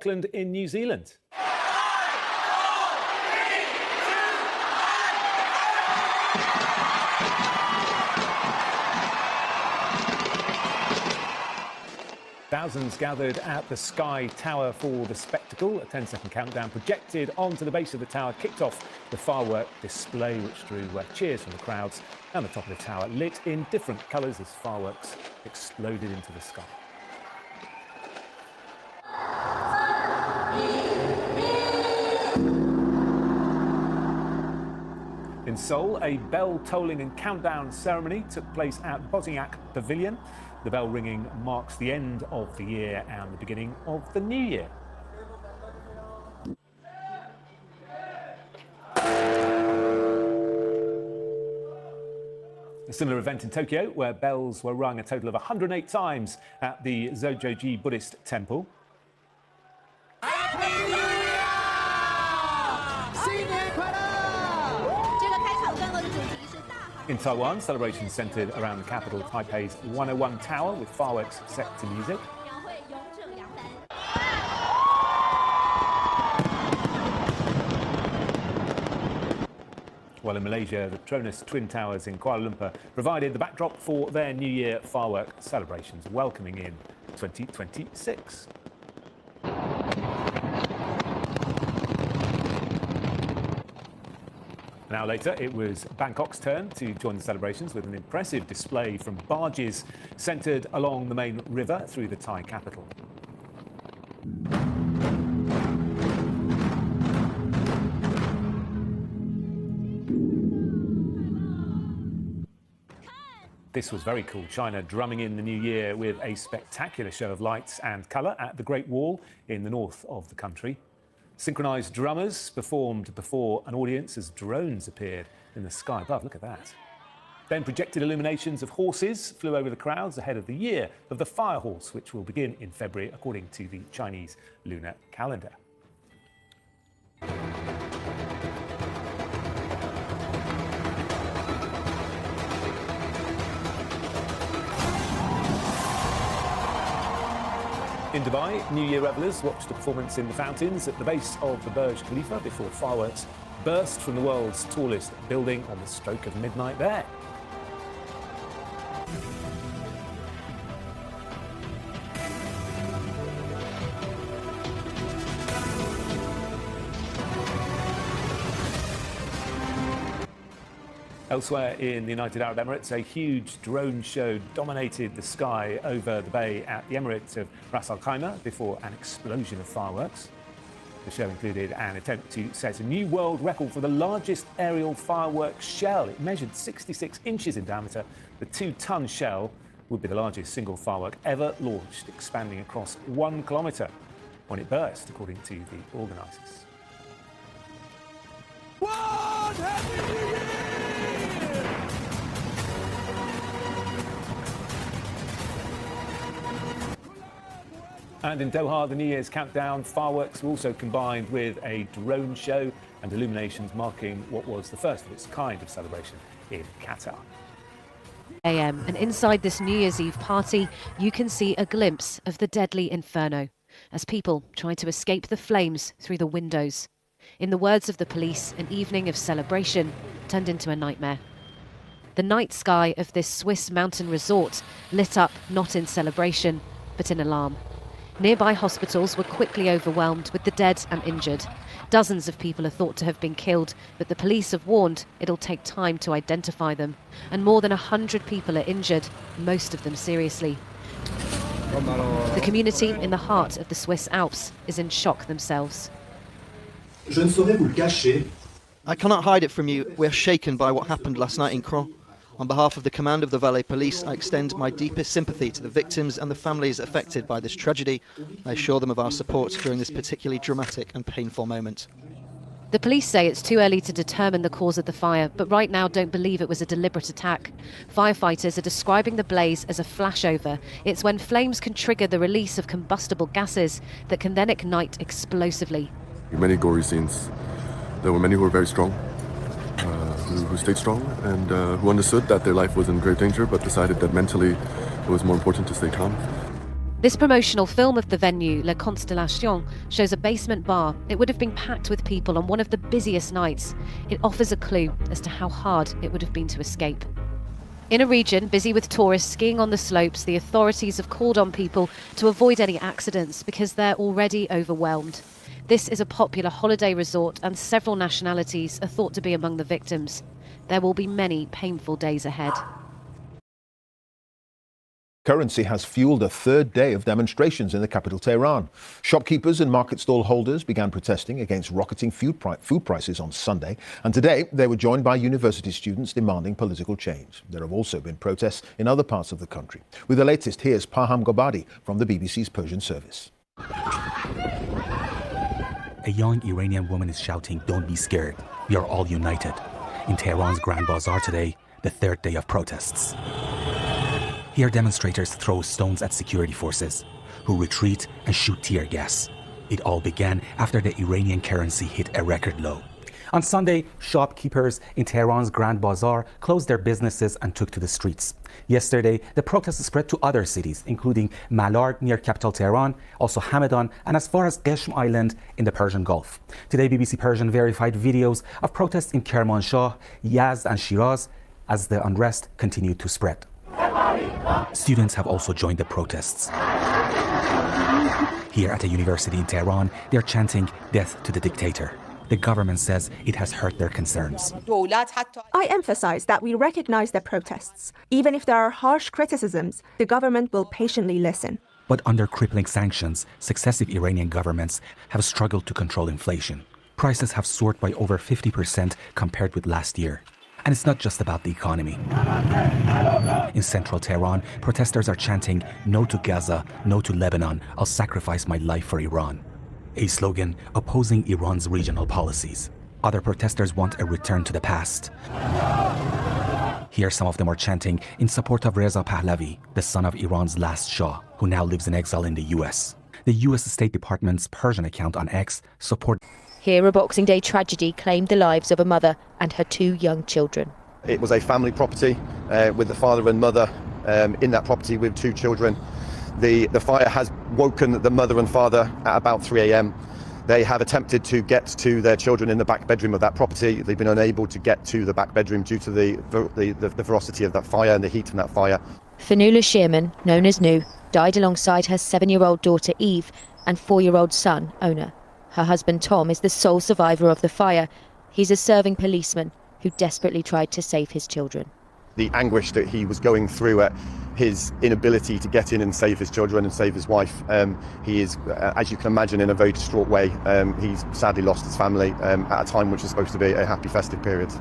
Auckland in New Zealand. Thousands gathered at the Sky Tower for the spectacle. A 10-second countdown projected onto the base of the tower kicked off the firework display, which drew cheers from the crowds, and the top of the tower lit in different colours as fireworks exploded into the sky. In Seoul, a bell tolling and countdown ceremony took place at Bosniak Pavilion. The bell ringing marks the end of the year and the beginning of the new year. A similar event in Tokyo, where bells were rung a total of 108 times at the Zojoji Buddhist temple. In Taiwan, celebrations centred around the capital Taipei's 101 Tower with fireworks set to music. While in Malaysia, the Tronas Twin Towers in Kuala Lumpur provided the backdrop for their New Year firework celebrations, welcoming in 2026. An hour later, it was Bangkok's turn to join the celebrations with an impressive display from barges centred along the main river through the Thai capital. This was very cool. China drumming in the new year with a spectacular show of lights and colour at the Great Wall in the north of the country. Synchronised drummers performed before an audience as drones appeared in the sky above. Look at that. Then projected illuminations of horses flew over the crowds ahead of the year of the fire horse, which will begin in February according to the Chinese lunar calendar. In Dubai, New Year revellers watched the performance in the fountains at the base of the Burj Khalifa before fireworks burst from the world's tallest building on the stroke of midnight there. Elsewhere in the United Arab Emirates, a huge drone show dominated the sky over the bay at the Emirates of Ras Al Khaimah before an explosion of fireworks. The show included an attempt to set a new world record for the largest aerial fireworks shell. It measured 66 inches in diameter. The 2-ton shell would be the largest single firework ever launched, expanding across 1 kilometre when it burst, according to the organisers. Happy New Year! And in Doha, the New Year's countdown fireworks were also combined with a drone show and illuminations marking what was the first of its kind of celebration in Qatar. AM, and inside this New Year's Eve party, you can see a glimpse of the deadly inferno as people try to escape the flames through the windows. In the words of the police, an evening of celebration turned into a nightmare. The night sky of this Swiss mountain resort lit up not in celebration, but in alarm. Nearby hospitals were quickly overwhelmed with the dead and injured. Dozens of people are thought to have been killed, but the police have warned it'll take time to identify them. And more than 100 people are injured, most of them seriously. The community in the heart of the Swiss Alps is in shock themselves. I cannot hide it from you. We are shaken by what happened last night in Caen. On behalf of the command of the Valais Police, I extend my deepest sympathy to the victims and the families affected by this tragedy. I assure them of our support during this particularly dramatic and painful moment. The police say it's too early to determine the cause of the fire, but right now don't believe it was a deliberate attack. Firefighters are describing the blaze as a flashover. It's when flames can trigger the release of combustible gases that can then ignite explosively. Many gory scenes. There were many who were very strong. Who stayed strong and who understood that their life was in grave danger but decided that mentally it was more important to stay calm. This promotional film of the venue, La Constellation, shows a basement bar. It would have been packed with people on one of the busiest nights. It offers a clue as to how hard it would have been to escape. In a region busy with tourists skiing on the slopes, the authorities have called on people to avoid any accidents because they're already overwhelmed. This is a popular holiday resort and several nationalities are thought to be among the victims. There will be many painful days ahead. Currency has fueled a third day of demonstrations in the capital, Tehran. Shopkeepers and market stall holders began protesting against rocketing food prices on Sunday, and today they were joined by university students demanding political change. There have also been protests in other parts of the country. With the latest, here's Paham Gobadi from the BBC's Persian service. A young Iranian woman is shouting, "Don't be scared. We are all united." In Tehran's Grand Bazaar today, the third day of protests. Here, demonstrators throw stones at security forces, who retreat and shoot tear gas. It all began after the Iranian currency hit a record low. On Sunday, shopkeepers in Tehran's Grand Bazaar closed their businesses and took to the streets. Yesterday, the protests spread to other cities, including Malard near capital Tehran, also Hamadan, and as far as Qeshm Island in the Persian Gulf. Today, BBC Persian verified videos of protests in Kermanshah, Yazd, and Shiraz as the unrest continued to spread. Students have also joined the protests. Here at a university in Tehran, they're chanting "Death to the dictator." The government says it has hurt their concerns. I emphasize that we recognize their protests. Even if there are harsh criticisms, the government will patiently listen. But under crippling sanctions, successive Iranian governments have struggled to control inflation. Prices have soared by over 50% compared with last year. And it's not just about the economy. In central Tehran, protesters are chanting, "No to Gaza, no to Lebanon, I'll sacrifice my life for Iran." A slogan opposing Iran's regional policies. Other protesters want a return to the past. Here, some of them are chanting in support of Reza Pahlavi, the son of Iran's last Shah, who now lives in exile in the US. The US State Department's Persian account on X supports. Here, a Boxing Day tragedy claimed the lives of a mother and her 2 young children. It was a family property with the father and mother in that property with 2 children. The fire has woken the mother and father at about 3 a.m. They have attempted to get to their children in the back bedroom of that property. They've been unable to get to the back bedroom due to the ferocity of that fire and the heat from that fire. Fanula Shearman, known as Nu, died alongside her 7-year-old daughter Eve and 4-year-old son Ona. Her husband Tom is the sole survivor of the fire. He's a serving policeman who desperately tried to save his children. The anguish that he was going through at his inability to get in and save his children and save his wife, he is, as you can imagine, in a very distraught way. He's sadly lost his family at a time which is supposed to be a happy festive period.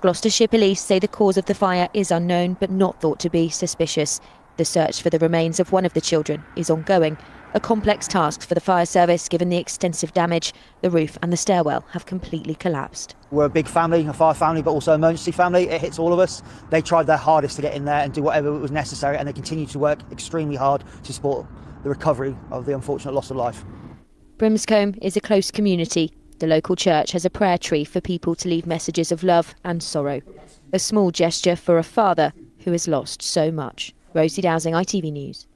Gloucestershire police say the cause of the fire is unknown but not thought to be suspicious. The search for the remains of one of the children is ongoing. A complex task for the fire service given the extensive damage. The roof and the stairwell have completely collapsed. We're a big family, a fire family, but also an emergency family. It hits all of us. They tried their hardest to get in there and do whatever was necessary, and they continue to work extremely hard to support the recovery of the unfortunate loss of life. Brimscombe is a close community. The local church has a prayer tree for people to leave messages of love and sorrow. A small gesture for a father who has lost so much. Rosie Dowsing, ITV News.